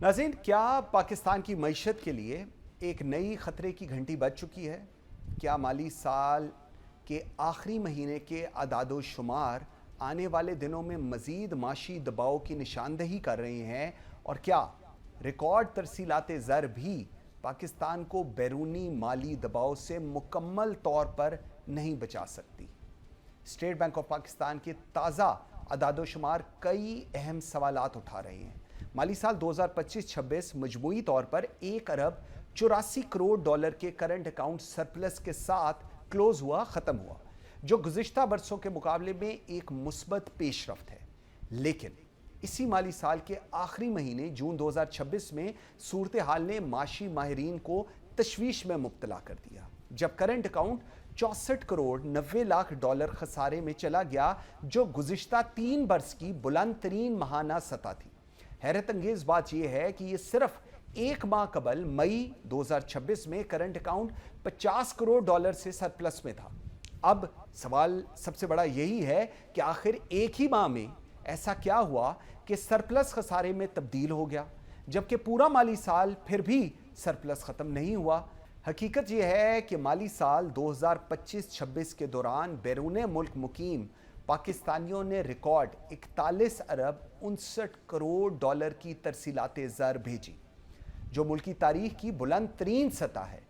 नाज़रीन, क्या पाकिस्तान की मईशत के लिए एक नई ख़तरे की घंटी बज चुकी है? क्या माली साल के आखिरी महीने के अदाद शुमार आने वाले दिनों में मज़ीद माशी दबाव की निशानदही कर रहे हैं? और क्या रिकॉर्ड तरसीलात ज़र भी पाकिस्तान को बैरूनी माली दबाव से मुकम्मल तौर पर नहीं बचा सकती? स्टेट बैंक ऑफ पाकिस्तान के ताज़ा अदाद शुमार कई अहम सवालात उठा रहे हैं। माली साल 2025-26 मजमूई तौर पर 1 अरब 84 करोड़ डॉलर के करंट अकाउंट सरप्लस के साथ क्लोज हुआ, ख़त्म हुआ, जो गुज़िश्ता बरसों के मुकाबले में एक मुस्बत पेशरफ्त है। लेकिन इसी माली साल के आखिरी महीने जून 2026 में सूरत हाल ने माशी माहिरीन को तशवीश में मुब्तला कर दिया, जब current account 64 crore 90 lakh dollar खसारे में चला गया, जो गुज़िश्ता 3 बरस की बुलंद तरीन माहाना सतह थी। हैरत अंगेज बात यह है कि ये सिर्फ एक माह कबल मई 2026 में करंट अकाउंट 50 करोड़ डॉलर से सरप्लस में था। अब सवाल सबसे बड़ा यही है कि आखिर एक ही माह में ऐसा क्या हुआ कि सरप्लस खसारे में तब्दील हो गया, जबकि पूरा माली साल फिर भी सरप्लस ख़त्म नहीं हुआ। हकीकत यह है कि माली साल 2025-26 के दौरान बैरून मुल्क मुकीम पाकिस्तानियों ने रिकॉर्ड 41 अरब 59 करोड़ डॉलर की तरसीलात ज़र भेजी, जो मुल्की तारीख की बुलंद तरीन सतह है।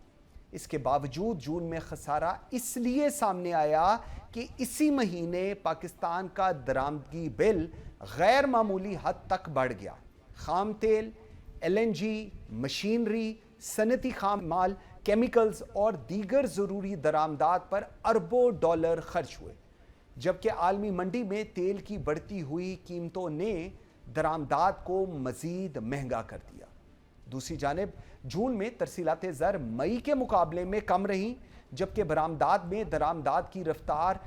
इसके बावजूद जून में खसारा इसलिए सामने आया कि इसी महीने पाकिस्तान का दरामदगी बिल गैर मामूली हद तक बढ़ गया। खाम तेल, LNG, मशीनरी, सनती खाम माल, केमिकल्स और दीगर ज़रूरी दरामदात पर अरबों डॉलर खर्च हुए, जबकि आलमी मंडी में तेल की बढ़ती हुई कीमतों ने दरामदात को मज़ीद महंगा कर दिया। दूसरी जानिब जून में तरसीलात ज़र मई के मुकाबले में कम रहीं, जबकि बरामदात में दरामदात की रफ्तार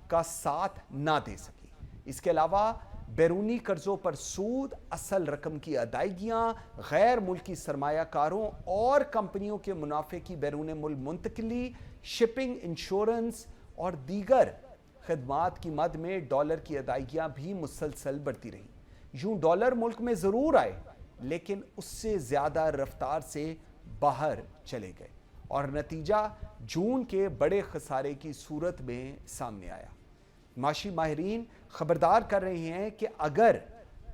का साथ ना दे सकी। इसके अलावा बैरूनी कर्जों पर सूद, असल रकम की अदायगियाँ, गैर मुल्की सरमायाकारों और कंपनियों के मुनाफे की बैरून मुल्क मुंतकिली, शिपिंग, इंश्योरेंस और दीगर खदमात की मद में डॉलर की अदायगियाँ भी मुसलसल बढ़ती रहीं। यूँ डॉलर मुल्क में ज़रूर आए, लेकिन उससे ज़्यादा रफ्तार से बाहर चले गए और नतीजा जून के बड़े खसारे की सूरत में सामने आया। माशी माहिरीन खबरदार कर रहे हैं कि अगर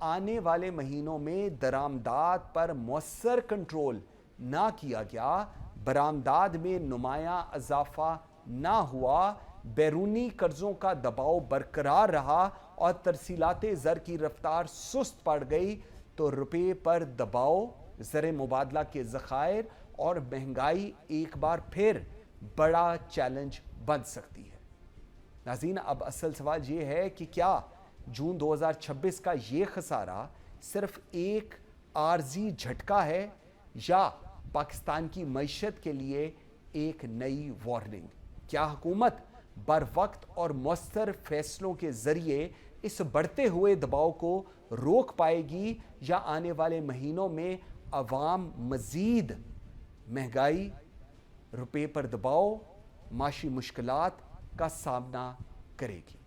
आने वाले महीनों में दरामदात पर मौसर कंट्रोल ना किया गया, बरामदात में नुमाया इजाफा ना हुआ, बैरूनी कर्जों का दबाव बरकरार रहा और तरसीलात ज़र की रफ्तार सुस्त पड़ गई, तो रुपये पर दबाव, ज़र मुबादला के ज़खायर और महंगाई एक बार फिर बड़ा चैलेंज बन सकती है। नाज़रीन, अब असल सवाल ये है कि क्या जून 2026 का ये खसारा सिर्फ एक आर्जी झटका है या पाकिस्तान की मईशत के लिए एक नई वार्निंग? क्या हुकूमत बर वक्त और मौसर फैसलों के ज़रिए इस बढ़ते हुए दबाव को रोक पाएगी, या आने वाले महीनों में अवाम मज़ीद महंगाई, रुपये पर दबाव, माशी मुश्किलात का सामना करेगी?